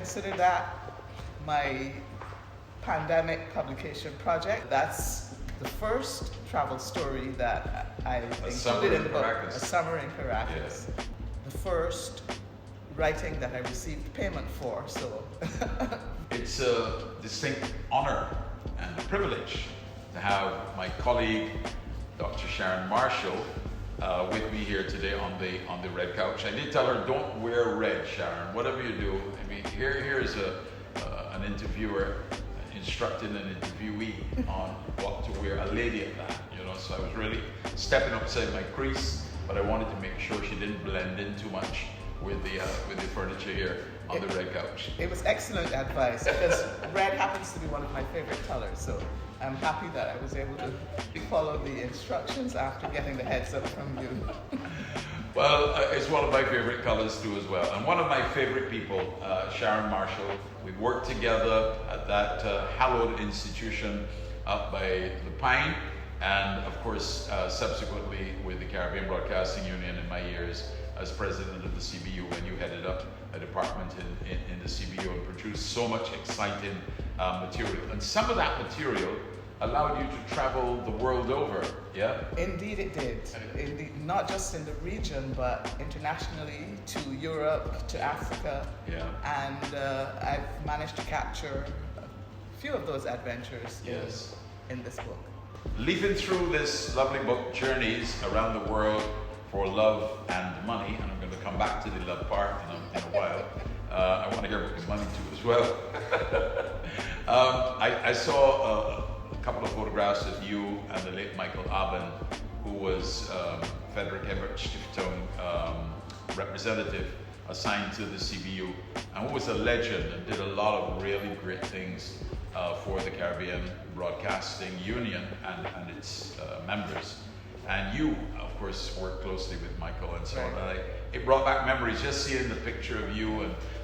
consider that my pandemic publication project. That's the first travel story that I included in the book, A Summer in Caracas. Yeah. The first writing that I received payment for, so. It's a distinct honor and a privilege to have my colleague, Dr. Sharon Marshall, with me here today on the red couch. I did tell her, don't wear red, Sharon. Whatever you do. I mean, here's an interviewer instructing an interviewee on what to wear. A lady at that, you know. So I was really stepping outside my crease, but I wanted to make sure she didn't blend in too much with the furniture here on the red couch. It was excellent advice because red happens to be one of my favorite colors. So I'm happy that I was able to follow the instructions after getting the heads up from you. Well, it's one of my favorite colors too as well. And one of my favorite people, Sharon Marshall. We worked together at that hallowed institution up by the Pine, and of course subsequently with the Caribbean Broadcasting Union in my years as president of the CBU, when you headed up a department in the CBU and produced so much exciting material. And some of that material allowed you to travel the world over, yeah? Indeed it did. Indeed, not just in the region, but internationally, to Europe, to Africa. Yeah. And I've managed to capture a few of those adventures Yes. in this book. Leafing through this lovely book, Journeys Around the World for Love and Money, and I'm going to come back to the love part in a while. I want to hear about the money too as well. I saw a couple of photographs of you and the late Michael Abben, who was Frederick Ebert Stiftung representative assigned to the CBU, and who was a legend and did a lot of really great things for the Caribbean Broadcasting Union and its members. And you, of course, worked closely with Michael and so on. And it brought back memories, just seeing the picture of you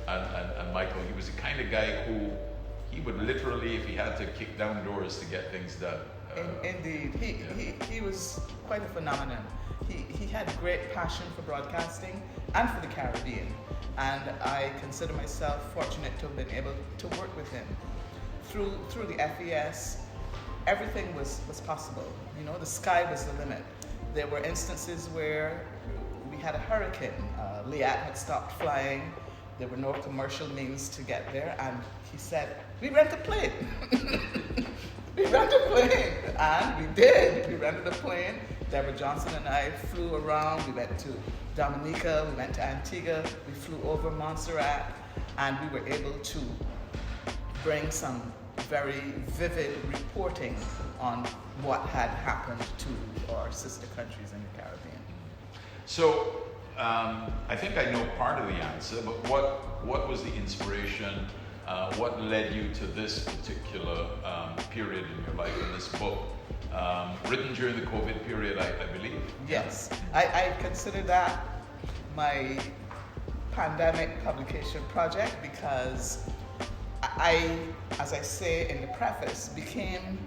and Michael. He was the kind of guy who he would literally, if he had to, kick down doors to get things done. Indeed. He was quite a phenomenon. He had great passion for broadcasting and for the Caribbean. And I consider myself fortunate to have been able to work with him. Through the FES, everything was possible. You know, the sky was the limit. There were instances where we had a hurricane. Liat had stopped flying. There were no commercial means to get there. And he said, we rent a plane. We rent a plane. And we did. We rented a plane. Deborah Johnson and I flew around. We went to Dominica. We went to Antigua. We flew over Montserrat. And we were able to bring some very vivid reporting on what had happened to our sister countries in the Caribbean. So, I think I know part of the answer, but what was the inspiration? What led you to this particular period in your life, in this book? Written during the COVID period, I believe. Yes, I consider that my pandemic publication project because I, as I say in the preface, became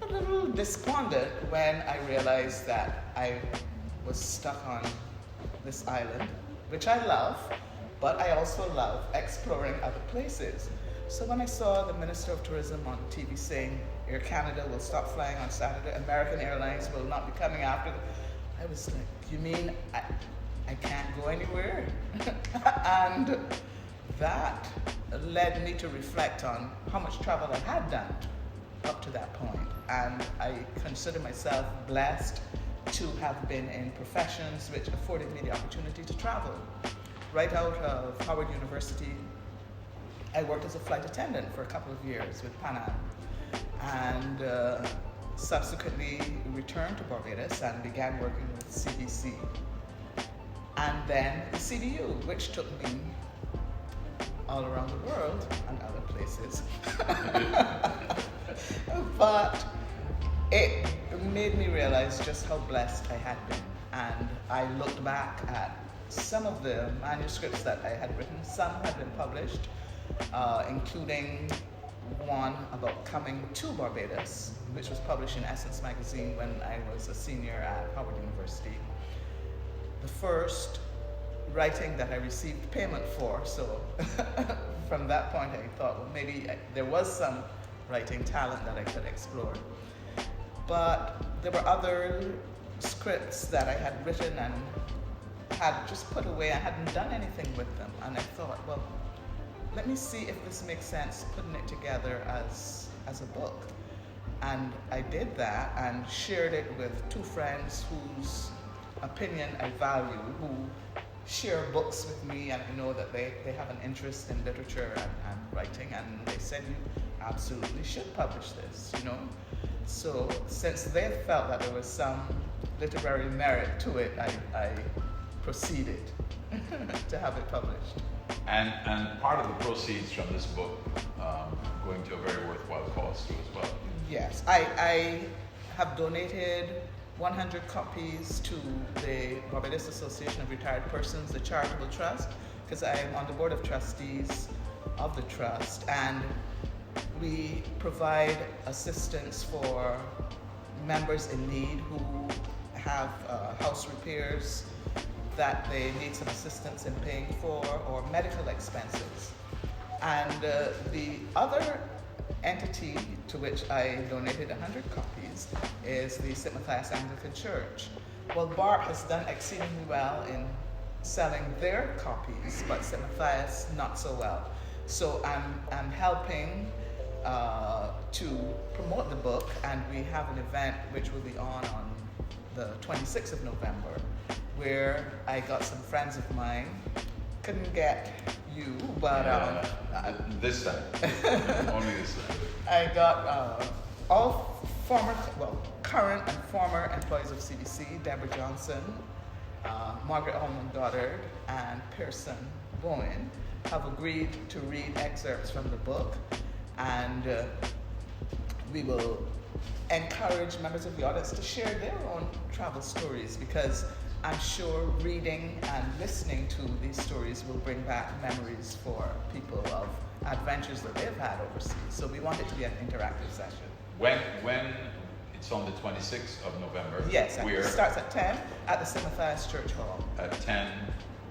a little despondent when I realized that I was stuck on this island, which I love, but I also love exploring other places. So when I saw the Minister of Tourism on TV saying Air Canada will stop flying on Saturday, American Airlines will not be coming after, I was like, you mean I can't go anywhere? And that led me to reflect on how much travel I had done up to that point. And I consider myself blessed to have been in professions which afforded me the opportunity to travel. Right out of Howard University, I worked as a flight attendant for a couple of years with Pan Am, and subsequently returned to Barbados and began working with CBC. And then the CBU, which took me all around the world and other places. But it made me realize just how blessed I had been. And I looked back at some of the manuscripts that I had written. Some had been published, including one about coming to Barbados, which was published in Essence magazine when I was a senior at Howard University. The first writing that I received payment for, so from that point I thought, well, maybe there was some writing talent that I could explore. But there were other scripts that I had written and had just put away. I hadn't done anything with them. And I thought, well, let me see if this makes sense, putting it together as a book. And I did that and shared it with two friends whose opinion I value, who share books with me, and I know that they have an interest in literature and writing, and they said, you absolutely should publish this, you know. So since they felt that there was some literary merit to it, I proceeded to have it published. And part of the proceeds from this book going to a very worthwhile cause too as well. Yes, I have donated 100 copies to the Barbados Association of Retired Persons, the charitable trust, because I am on the board of trustees of the trust, and we provide assistance for members in need who have house repairs that they need some assistance in paying for, or medical expenses. And the other entity to which I donated 100 copies is the St Matthias Church. Well, Barb has done exceedingly well in selling their copies, but St Matthias not so well. So I'm helping to promote the book, and we have an event which will be on the 26th of November, where I got some friends of mine. Couldn't get you, but this time, only this time. I got all current and former employees of CBC, Deborah Johnson, Margaret Holman Goddard, and Pearson Bowen have agreed to read excerpts from the book, and we will encourage members of the audience to share their own travel stories, because I'm sure reading and listening to these stories will bring back memories for people of adventures that they've had overseas. So we want it to be an interactive session. When it's on the 26th of November. Yes, it starts at 10 at the St Matthias Church Hall. At 10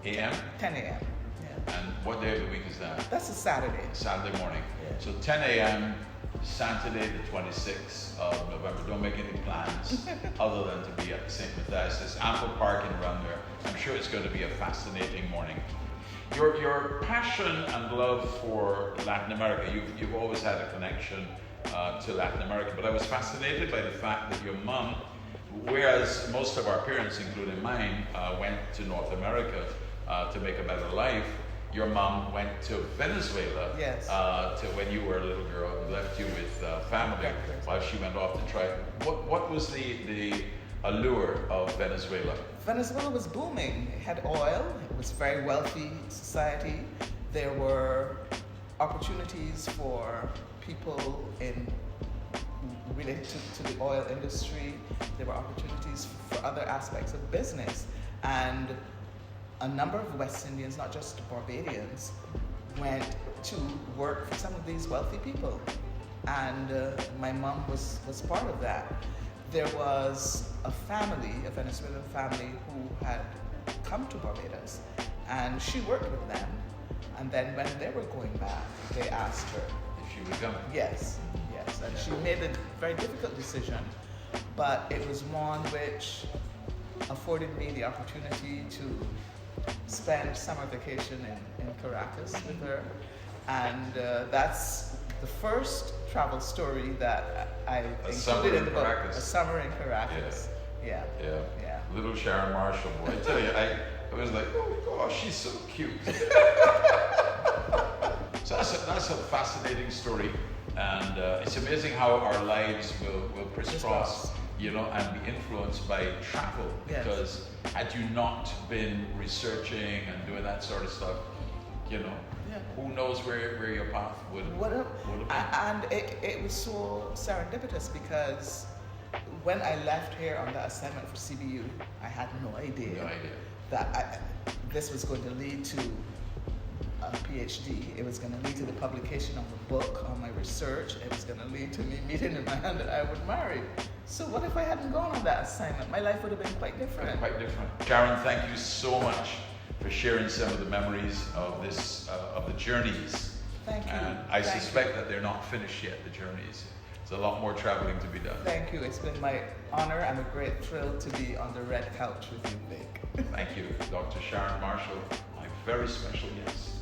a.m.? 10 a.m. Yeah. And what day of the week is that? That's a Saturday. Saturday morning. Yeah. So 10 a.m. Saturday the 26th of November. Don't make any plans other than to be at St Matthias. There's ample parking around there. I'm sure it's going to be a fascinating morning. Your passion and love for Latin America, you've always had a connection to Latin America, but I was fascinated by the fact that your mom, whereas most of our parents, including mine, went to North America to make a better life, your mom went to Venezuela. Yes. To when you were a little girl, and left you with family while she went off to try. What was the allure of Venezuela? Venezuela was booming. It had oil. It was a very wealthy society. There were opportunities for people related to the oil industry. There were opportunities for other aspects of business. And a number of West Indians, not just Barbadians, went to work for some of these wealthy people. And my mom was part of that. There was a Venezuelan family who had come to Barbados, and she worked with them. And then when they were going back, they asked her if she would come. Yes. And she made a very difficult decision, but it was one which afforded me the opportunity to spend summer vacation in Caracas with her. And that's the first travel story that I included in the book. A summer in Caracas. Yeah. Little Sharon Marshall, boy. I tell you, I was like, oh gosh, she's so cute. So that's a fascinating story, and it's amazing how our lives will crisscross, and be influenced by travel. Yes. Because had you not been researching and doing that sort of stuff, who knows where your path would have been. And it was so serendipitous, because when I left here on that assignment for CBU, I had no idea that this was going to lead to a PhD. It was going to lead to the publication of a book on my research. It was going to lead to me meeting a man that I would marry. So what if I hadn't gone on that assignment? My life would have been quite different. Sharon, thank you so much for sharing some of the memories of this, of the journeys Thank you. And I Thank suspect you. that they're not finished yet, the journeys. There's a lot more traveling to be done. Thank you. It's been my honor and a great thrill to be on the red couch with you, Blake. Thank you, Dr. Sharon Marshall, my very special guest.